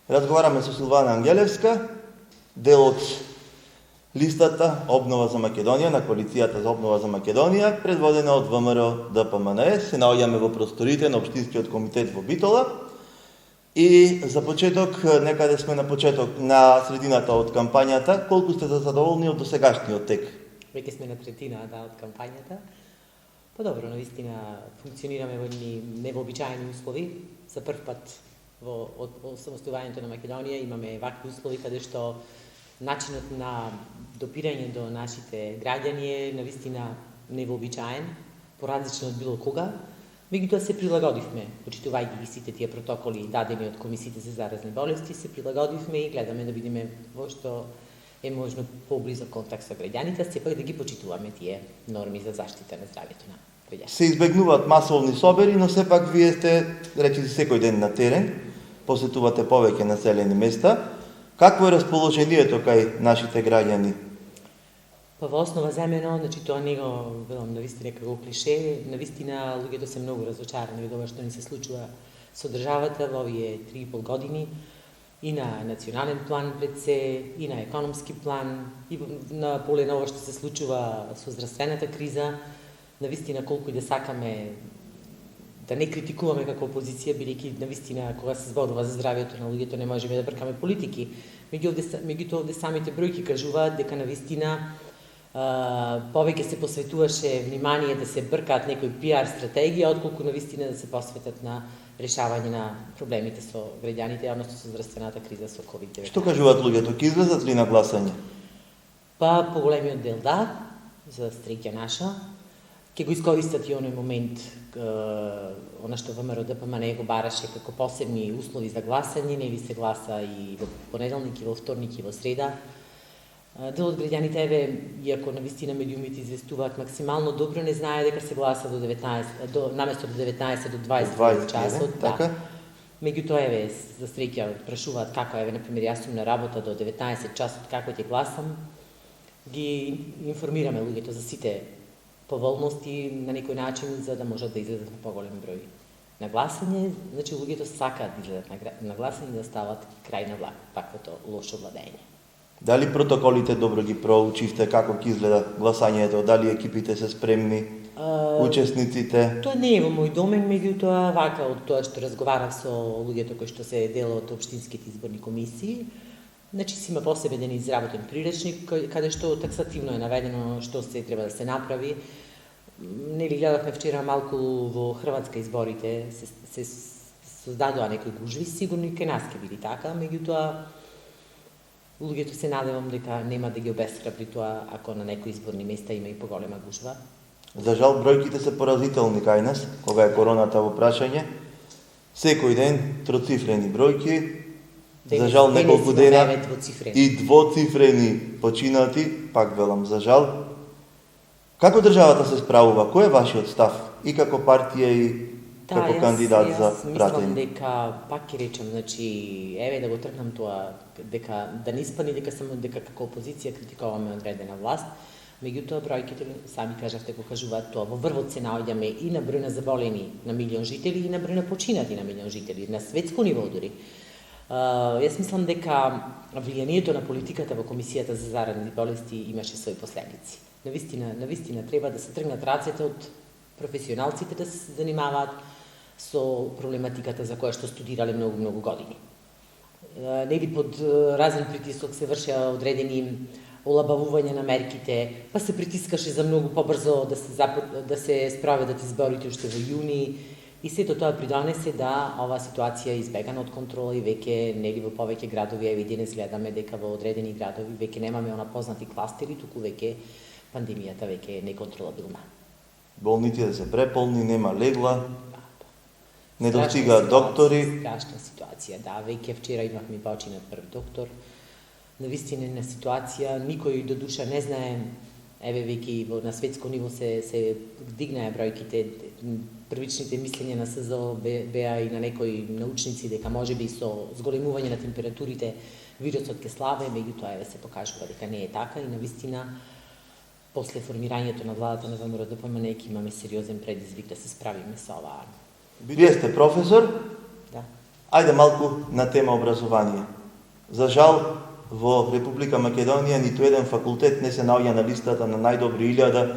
Разговараме со Силвана Ангелевска, дел од листата Обнова за Македонија, на коалицијата за обнова за Македонија, предводена од ВМРО ДПМНЕ. Се наоѓаме во просторите на Општинскиот комитет во Битола. И за почеток, некаде сме на почеток, на средината од кампањата, колку сте задоволни од досегашниот тек? Веќе сме на третина од кампањата. Подобро, навистина функционираме во едни невообичаени услови. За прв пат од самостојувањето на Македонија имаме вакви услови каде што начинот на допирање до нашите граѓани е навистина невообичаен, поразличен од било кога. Меѓутоа се прилагодивме, почитувајќи ги сите тие протоколи дадени од комисиите за заразни болести, се прилагодивме и гледаме да видиме во што е можно поблизок контакт со граѓаните, сепак да ги почитуваме тие норми за заштита на здравјето на граѓаните. Се избегнуваат масовни собери, но сепак вие сте, речиси, секој ден на терен, посетувате повеќе населени места. Какво е расположението кај нашите граѓани? Па во основа земено, значи тоа не го велам навистина како клише, навистина луѓето се многу разочарани од ова што ни се случува со државата во овие 3,5 години, и на национален план пред се, и на економски план, и на поле на ова што се случува со здравствената криза. Навистина колку и да сакаме да не критикуваме како опозиција, бидејќи навистина кога се зборува за здравјето на луѓето не можеме да бркаме политики. Меѓутоа овде самите бројки кажуваат дека навистина повеќе се посветуваше внимание да се бркаат некои пиар стратегија, отколку навистина да се посветат на решавање на проблемите со граѓаните, односно со здравствената криза со COVID-19. Што кажуваат луѓето? Ќе излезат ли на гласање? Па поголемиот дел да, за среќа наша. Ќе го искористат и оној момент она што ВМРО ДПМНЕ го бараше како посебни услови за гласање, нели се гласа и во понеделник, и во вторник, и во среда. Дел од граѓаните, еве, иако навистина медиумите известуваат максимално добро, не знае дека се гласа до 19, наместо до 19 до 20 часот. Така? Меѓутоа, еве, за среќа прашуваат како, еве, например, јас сум на работа до 19 часот, како ќе гласам, ги информираме луѓето за сите поволности на некој начин, за да можат да излезат на поголем број на гласање. Значи, луѓето сакаат да излезат на гласање и да стават крај на ваквото лошо владење. Дали протоколите добро ги проучивте, како ќе изгледа гласањето, дали екипите се спремни, учесниците? Тоа не е во мој домен, меѓутоа вака од тоа што разговарав со луѓето кои што се дел од општинските изборни комисии, значи си има посебен изработен приречник каде што таксативно е наведено што се треба да се направи. Нели гледавме вчера малку во Хрватска изборите се создадоа некои гужви, сигурно и кај нас ќе биде така, меѓутоа луѓето се надевам дека нема да ги обесхрабри тоа ако на некои изборни места има и поголема гужва. За жал, бројките се поразителни кај нас, кога е короната во прашање. Секој ден троцифрени бројки, за жал неколку дена и двоцифрени починати, пак велам за жал. Како државата се справува? Кој е вашиот став? И како партија и како кандидат за пратење? Мислам дека, пак ќе речем, значи, еве да го тргнам тоа, дека да не испани дека како опозиција критикуваме одредена власт, меѓутоа бројките сами кажавте го кажуваат тоа. Во врвот се наоѓаме и на број на заболени на милион жители и на број на починати на милион жители, на светско ниво дури. Јас мислам дека влијанието на политиката во Комисијата за заразни болести имаше своји последици. Навистина треба да се тргнат рацете од професионалците да се занимаваат со проблематиката за која што студирале многу години. Нели под разен притисок се вршеа одредени олабавување на мерките, па се притискаше за многу побрзо да се спроведат изборите уште во јуни, и сето тоа придонесе да оваа ситуација избегана од контрола и веќе нели во повеќе градови, еве денес гледаме дека во одредени градови веќе немаме она познати кластери, туку веќе пандемијата веќе е неконтролабилна. Болниците се преполни, нема легла, не достигаат доктори. Страшна ситуација, да, веќе вчера имавме починат прв доктор. Навистина ситуација, никој до душа не знае, еве веќе на светско ниво се дигнаа бројките, првичните мислења на СЗО беа и на некои научници дека можеби со зголемување на температурите вирусот ќе слабе, меѓутоа еве се покажува дека не е така и навистина после формирањето на владата на ВМРО ДПМНЕ имаме сериозен предизвик да се справиме со оваа. Вие сте професор? Да. Ајде малку на тема образование. За жал, во Република Македонија ниту еден факултет не се наоѓа на листата на најдобри 1000,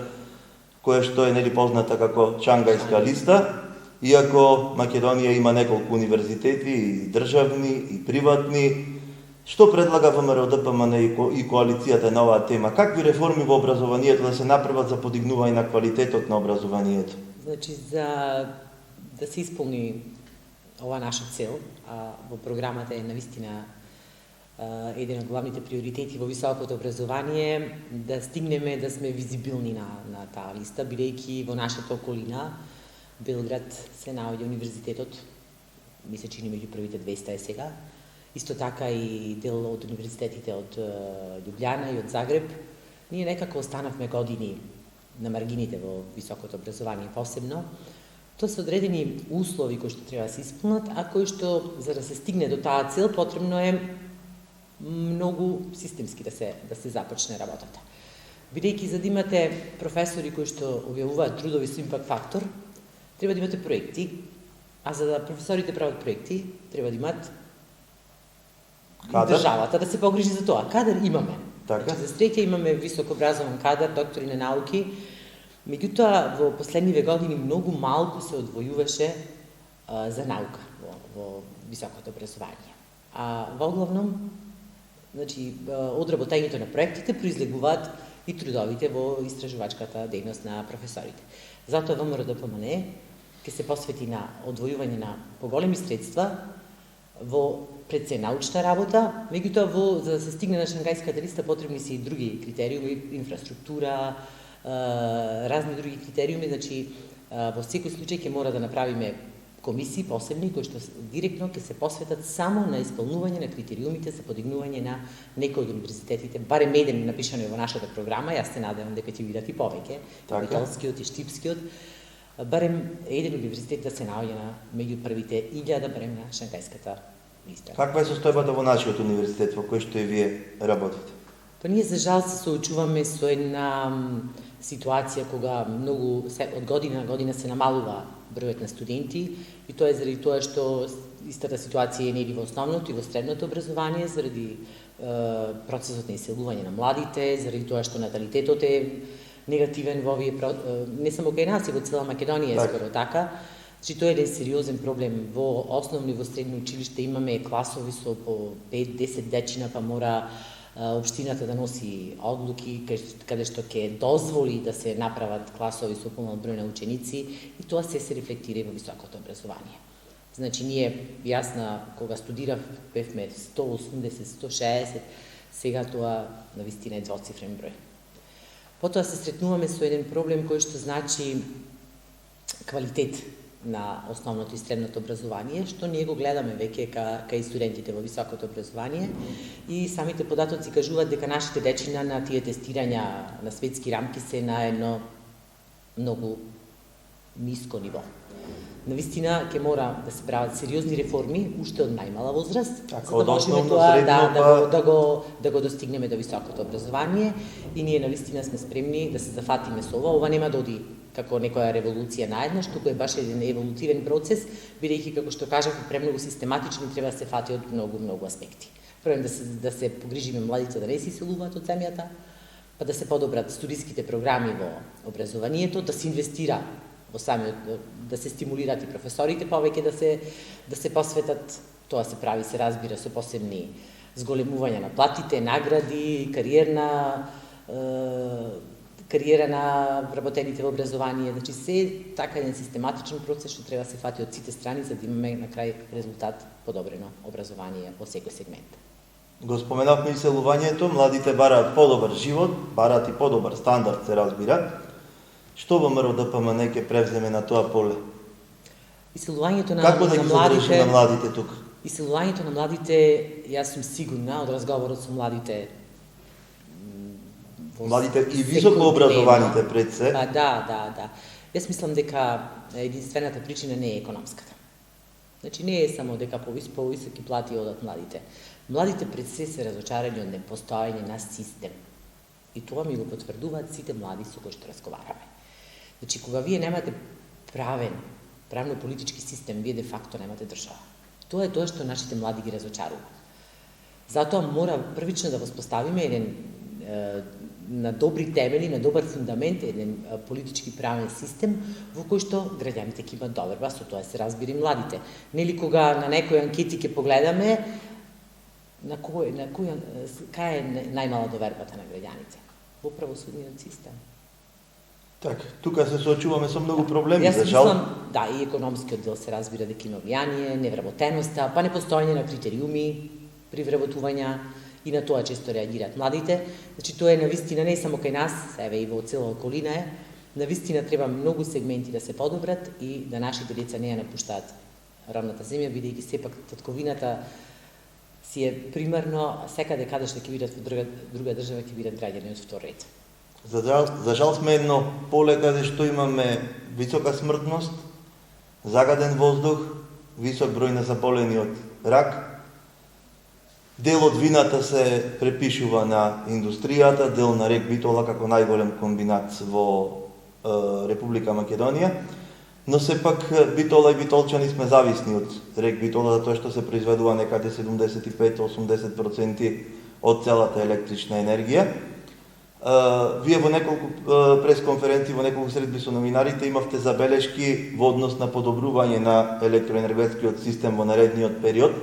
која што е нели позната како Шангајска листа, иако Македонија има неколку универзитети, и државни, и приватни. Што предлага ВМРО ДПМН и коалицијата на оваа тема? Какви реформи во образованието да се направат за подигнување на квалитетот на образованието? Значи, за да се исполни ова наша цел, во програмата е навистина еден од главните приоритети во високото образование, да стигнеме да сме визибилни на таа листа, бидејќи во нашата околина, Белград, се наоѓа универзитетот, ми се чини меѓу првите 200 е сега, исто така и дел од универзитетите од Љубљана и од Загреб. Ние некако останавме години на маргините во високото образование посебно. Тоа се одредени услови кои што треба да се исполнат, а кои што за да се стигне до таа цел потребно е многу системски да се започне работата. Бидејќи за да имате професори кои што објавуваат трудови со импакт фактор, треба да имате проекти, а за да професорите прават проекти, треба да имат државата да се погрижи за тоа. Кадар имаме. Така. Значи, за среќа имаме високо образован кадар, доктори на науки, меѓутоа во последниве години многу малку се одвојуваше за наука во високото образование. А во главном, значи, одработењето на проектите произлегуваат и трудовите во истражувачката дејност на професорите. Затоа ВМРО ДПМН ќе се посвети на одвојување на поголеми средства во пред се научна работа, меѓутоа за да се стигне на Шангајската листа потребни се и други критериуми, инфраструктура, разни други критериуми, значи во секој случај ќе мора да направиме комисии посебни кои што директно ќе се посветат само на исполнување на критериумите за подигнување на некои од универзитетите, барем еден напишано во нашата програма, јас се надевам дека ќе видат и повеќе, Капитолскиот и Штипскиот, барем еден универзитет да се наоѓа меѓу првите 1000 барем на Шангајската листа. Каква е состојбата во нашиот универзитет во кој што и вие работите? Па ние за жал се соочуваме со една ситуација кога многу од година на година се намалува бројот на студенти и тоа е заради тоа што истата ситуација е нели во основното и во средното образование, заради процесот на иселување на младите, заради тоа што наталитетот е негативен во овие не само кај нас, и во цела Македонија е скоро така. Значи тоа е еден сериозен проблем. Во основно и во средно училиште имаме класови со по 5-10 дечина, па мора општината да носи одлуки каде што ќе дозволи да се направат класови со помал број на ученици и тоа се рефлектира и во високото образование. Значи јас кога студирав бевме 180-160, сега тоа навистина е двоцифрен број. Потоа се сретнуваме со еден проблем кој што значи квалитет на основното и средното образование, што ние го гледаме веќе кај студентите во високото образование и самите податоци кажуваат дека нашите дечина на тие тестирања на светски рамки се на едно многу ниско ниво. Навистина ќе мора да се прават сериозни реформи уште од најмала возраст, за да можеме тоа да го достигнеме до високото образование и ние навистина сме спремни да се зафатиме со ова. Ова нема да оди како некоја револуција наеднаш, туку е баш еден еволутивен процес, бидејќи како што кажав, премногу систематично треба да се фати од многу аспекти. Прво да се погрижиме младите да не се иселуваат од земјата, па да се подобрат студиските програми во образованието, да се инвестира во самиот, да се стимулират и професорите повеќе да се посветат, тоа се прави, се разбира, со посебни зголемување на платите, награди, кариера на вработените во образование, значи се така еден систематичен процес што треба да се фати од сите страни за да имаме на крај резултат подобрено образование во секој сегмент. Го споменавме иселувањето, младите бараат подобар живот, бараат и подобар стандард, се разбира. Што ВМРО ДПМН ќе превземе на тоа поле? Иселувањето на Како да ги задржи на младите тука? Иселувањето на младите, јас сум сигурна од разговорот со младите и високо образованите пред се. Па да. Јас мислам дека единствената причина не е економската. Значи не е само дека по високи плати одат младите. Младите пред се разочарани од непостоење на систем. И тоа ми го потврдуваат сите млади со кои што разговараме. Значи кога вие немате правно политички систем, вие де факто немате држава. Тоа е тоа што нашите млади ги разочарува. Затоа мора првично да воспоставиме еден на добри темели, на добар фундамент, еден политички правен систем во кој што граѓаните ќе имат доверба, со тоа се разбира и младите. Нели кога на некои анкети ќе погледаме, кај е најмала довербата на граѓаните? Во правосудниот систем. Така, тука се соочуваме со многу проблеми, Јас за жал. мислам, да, и економскиот дел се разбира дека има влијание, невработеноста, па непостојање на критериуми при вработувања, и на тоа често реагираат младите. Значи, тоа е навистина не само кај нас, еве и во цела околина е, навистина треба многу сегменти да се подобрат и да нашите деца не ја напуштаат родната земја, бидејќи сепак татковината си е примерно, секаде каде што ќе видат во друга држава ќе видат граѓани од втор ред. За жал сме едно поле каде што имаме висока смртност, загаден воздух, висок број на заболени од рак. Дел од вината се препишува на индустријата, дел на Рек Битола како најголем комбинат во Република Македонија, но сепак Битола и битолчани сме зависни од Рек Битола, затоа што се произведува некаде 75-80% од целата електрична енергија. Вие во неколку пресконференции, во неколку средби со новинарите имавте забелешки во однос на подобрување на електроенергетскиот систем во наредниот период.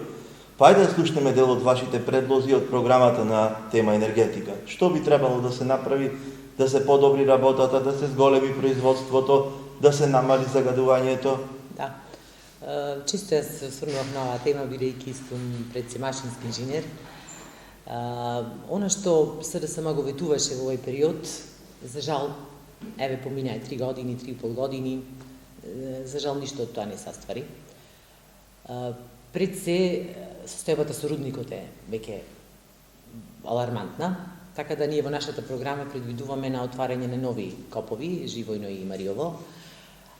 Па ајде да слушнеме дел од вашите предлози од програмата на тема енергетика. Што би требало да се направи да се подобри работата, да се зголеми производството, да се намали загадувањето? Да. Чисто јас се осврнував на оваа тема, бидејќи сум предсемашински инженер. Она што СДСМ го ветуваше во овој период, за жал, еве поминаа 3 години, 3,5 години, за жал ништо од тоа не се оствари. Пред се, состојбата со рудникот е веќе алармантна, така да ние во нашата програма предвидуваме на отварање на нови копови, Живојно и Мариово,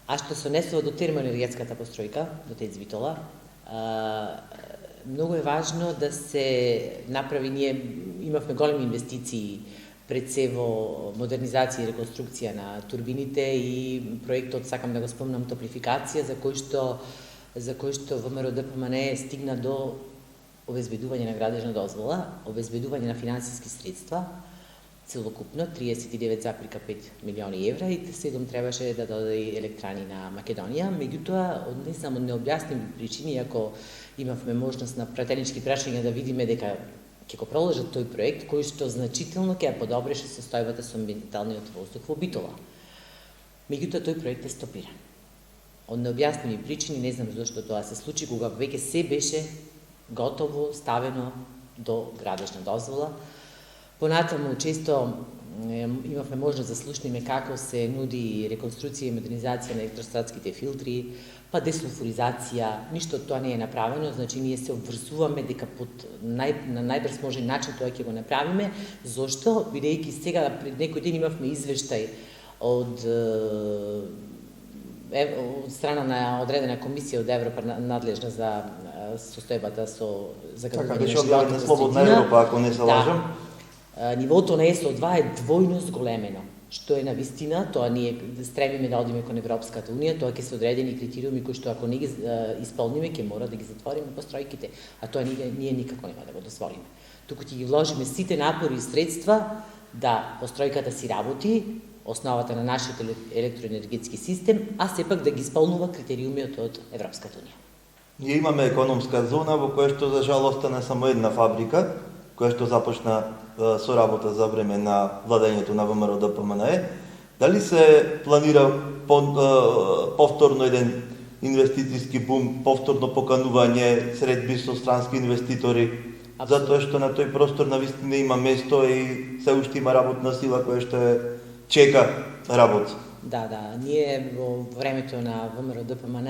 а што се однесува до термоенергетската постројка, до ТЕЦ Битола, многу е важно да се направи, ние имавме големи инвестиции пред се во модернизација и реконструкција на турбините и проектот, сакам да го спомнам, топлификација, за кој што ВМРО ДПМН стигна до обезбедување на градежна дозвола, обезбедување на финансиски средства, целокупно 39,5 милиони евра и 7 требаше да додаде електрани на Македонија. Меѓутоа, од не само необјасними причини, ако имавме можност на пратенички прашања да видиме дека ќе го продолжат тој проект, кој што значително ќе ја подобреше состојбата со амбиенталниот воздух во Битола. Меѓутоа, тој проект е стопиран. Од необјасними причини, не знам зашто тоа се случи, кога веќе се беше готово, ставено до градежна дозвола. Понатаму, често имавме можност да слушнеме како се нуди реконструкција и модернизација на електростатските филтри, па десулфуризација, ништо од тоа не е направено, значи ние се обврзуваме дека на најбрз можен начин тоа ќе го направиме. Зошто? Бидејќи сега пред некој ден имавме извештај од страна на одредена комисија од Европа надлежна за состојбата со загадување на животот во Слободна Европа, ако не се лажам. Нивото на СО2 е двојно зголемено, што е навистина, тоа ние стремиме да одиме кон Европската унија, тоа ќе се одредени критериуми кои што ако не ги исполниме, ќе мора да ги затвориме постројките, а тоа ние никако нема да го дозволиме. Туку ќе ги вложиме сите напори и средства да постројката си работи, основата на нашиот електроенергетски систем, а сепак да ги исполнува критериумиот од Европската унија. Ние имаме економска зона во која што за жал остана само една фабрика, која што започна со работа за време на владењето на ВМРО ДПМН. Дали се планира повторно еден инвестициски бум, повторно поканување средби со странски инвеститори, затоа што на тој простор навистина има место и се уште има работна сила која што чека работа. Да, ние во времето на ВМРО ДПМН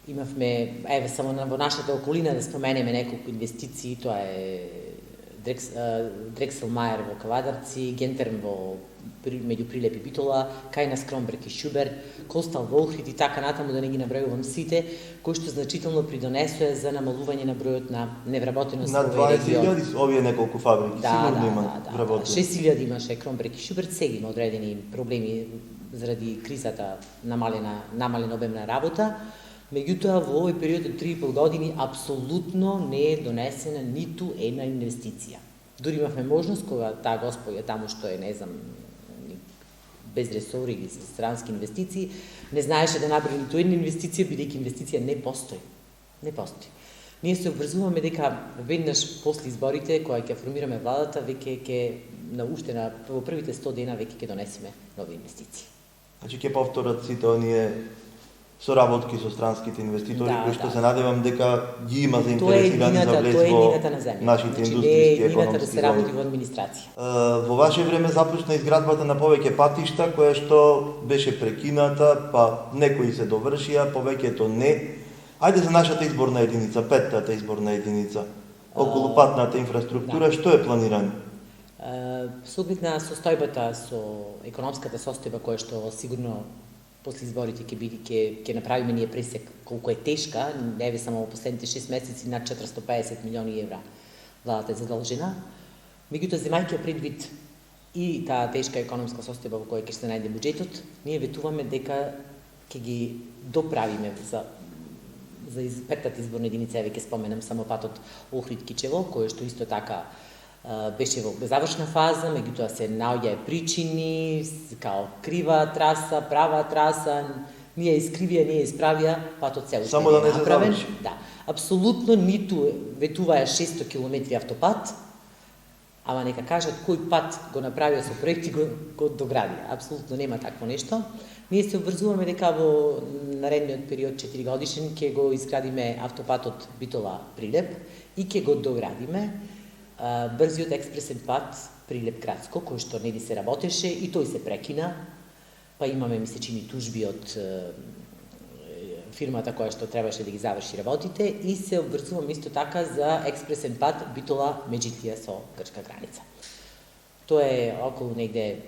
имавме, еве само во нашата околина да споменеме неколку инвестиции, тоа е Дрекселмаер во Кавадарци, Гентерм меѓу Прилеп и Битола, кај нас Кромберг и Шубер, Костал Волхрид и така натаму, да не ги набројувам сите, кои што значително придонесоа за намалување на бројот на невработеност во овој регион. На 20.000 овие неколку фабрики, сигурно има вработени. 6.000 имаше Кромберг и Шубер, сега има одредени проблеми заради кризата, намален обем на работа, Меѓутоа, во овој период од 3,5 години апсолутно не е донесена ниту една инвестиција. Дури имавме можност кога таа господја таму што е, не знам, без ресори или со странски инвестиции, не знаеше да направи ниту една инвестиција, бидејќи инвестиција не постои. Не постои. Ние се обврзуваме дека веднаш после изборите, кога ќе формираме владата, веќе ќе во првите 100 дена веќе ќе донесеме нови инвестиции. Значи ќе повторат сите оние соработки со странските инвеститори, кои што се надевам дека ги има заинтересирани за влез во нашите индустријски економски нивата да се работи зони. во администрација. Во ваше време започна изградбата на повеќе патишта, која што беше прекината, па некои се довршија, повеќето не. Ајде за нашата изборна единица, петтата изборна единица, околу патната инфраструктура, што е планирано? Со оглед на состојбата, со економската состојба која што сигурно после изборите ќе направиме ние пресек колку е тешка, еве само во последните 6 месеци над 450 милиони евра владата е задолжена. Меѓутоа, земајќи предвид и таа тешка економска состојба во која ќе се најде буџетот, ние ветуваме дека ќе ги доправиме за петтата изборна единица, еве ќе споменам само патот Охрид-Кичево, кој што исто така беше во завршна фаза, меѓутоа се наоѓа причини, као крива траса, права траса, ние искривија, ние исправија, патот се само да не се заврши. Да, апсолутно ниту ветуваа 600 километри автопат, ама нека кажат кој пат го направија со проекти го доградија. Апсолутно нема такво нешто. Ние се обврзуваме дека во наредниот период 4 годишен ќе го изградиме автопатот Битола-Прилеп и ќе го доградиме брзиот експресен пат Прилеп-Градско, кој што нели се работеше и тој се прекина, па имаме месечини тужби од фирмата која што требаше да ги заврши работите и се обврзуваме исто така за експресен пат Битола-Меджитлија со грчка граница. Тоа е околу негде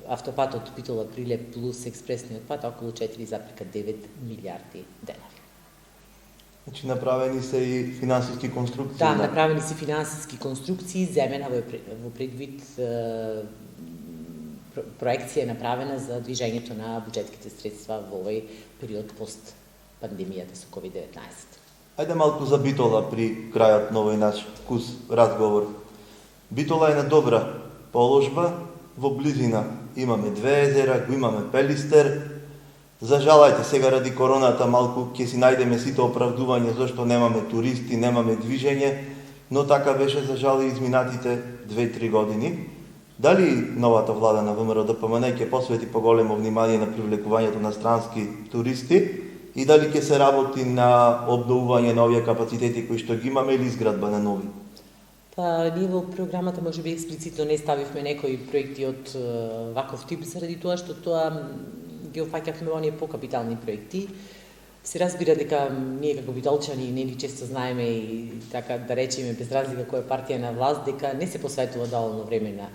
автопатот Битола-Прилеп плюс експресниот пат околу 4,9 милиарди денари. Значи направени се и финансиски конструкции. Да, направени се финансиски конструкции, земена во предвид проекција е направена за движењето на буџетските средства во овој период пост пандемијата со COVID-19. Ајде малку за Битола при крајот на овој наш вкус разговор. Битола е на добра положба, во близина имаме две езера, го имаме Пелистер. За жалајте, сега ради короната малку ќе си најдеме сите оправдувања зашто немаме туристи, немаме движење, но така беше за жал и изминатите 2-3 години. Дали новата влада на ВМРО-ДПМН ќе посвети поголемо внимание на привлекувањето на странски туристи и дали ќе се работи на обновување на овие капацитети кои што ги имаме или изградба на нови? Па, ние во програмата можеби експлицитно не ставивме некои проекти од ваков тип заради тоа што тоа ги опфаќавме оние покапитални проекти. Се разбира дека ние како битолчани нели често знаеме и така да речеме без разлика која партија на власт дека не се посветува доволно време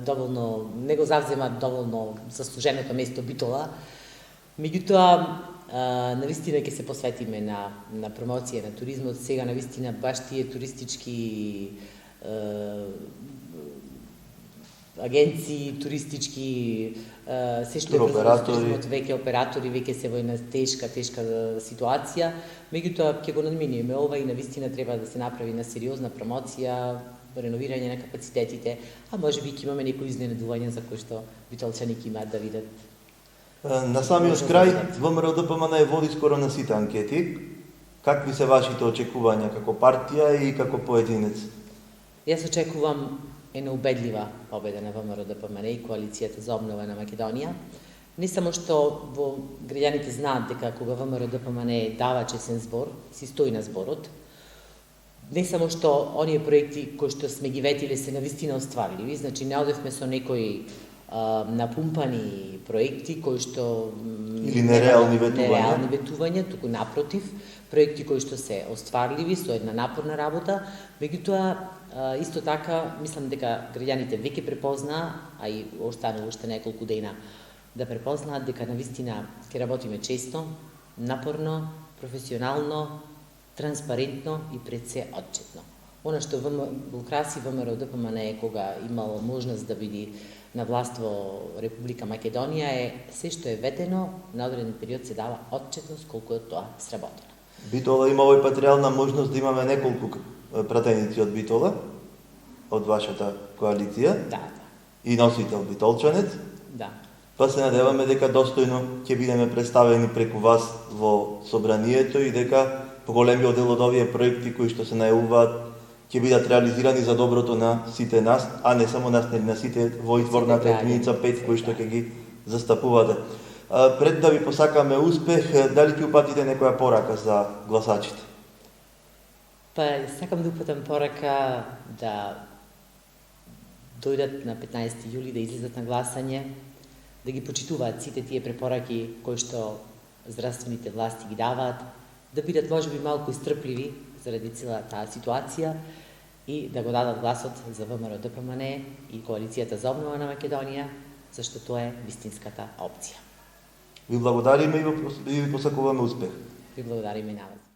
доволно не го завзема доволно заслуженото место Битола. Меѓутоа навистина ќе се посветиме на промоција на туризмот. Сега навистина баш тие туристички агенции, туристички се што е туризмот, веќе оператори, веќе се во една тешка ситуација. Меѓутоа ќе го надминеме ова и навистина треба да се направи на сериозна промоција, реновирање на капацитетите, а можеби ќе имаме некои изненадувања за кои што битолчани ќе имаат да видат. На самиот крај, ВМРО-ДПМН води скоро на сите анкети. Какви се вашите очекувања како партија и како поединец? Јас очекувам една убедлива победа на ВМРО-ДПМН и коалицијата за обнова на Македонија. Не само што граѓаните знаат дека кога ВМРО-ДПМН дава честен збор, си стои на зборот, не само што оние проекти кои што сме ги ветиле се навистина остварливи, значи не одевме со некои напумпани проекти кои што или нереални ветувања, туку напротив, проекти кои што се остварливи со една напорна работа, меѓутоа исто така мислам дека граѓаните веќе препознаа, а и останува уште неколку дена да препознаат дека навистина ќе работиме често, напорно, професионално, транспарентно и пред се отчетно. Она што го краси ВМРО ДПМН кога имало можност да биде на власт во Република Македонија е се што е ветено, на одреден период се дава отчетност колку е тоа сработено. Битола има овој пат реална можност да имаме неколку пратеници од Битола, од вашата коалиција, Да, и носител Битолчанец. да. Па се надеваме дека достојно ќе бидеме представени преку вас во собранието и дека поголемиот дел од овие проекти кои што се најавуваат ќе бидат реализирани за доброто на сите нас, а не само нас, на сите во изборната единица 5 кои што ќе ги застапувате. Пред да ви посакаме успех, дали ќе упатите некоја порака за гласачите? Па сакам да упатам порака да дојдат на 15 јули, да излезат на гласање, да ги почитуваат сите тие препораки кои што здравствените власти ги даваат, да бидат можеби малку истрпливи заради цела таа ситуација и да го дадат гласот за ВМРО ДПМН и коалицијата за обнова на Македонија, зашто тоа е вистинската опција. Ви благодариме и ви посакуваме успех. Ви благодариме на вас.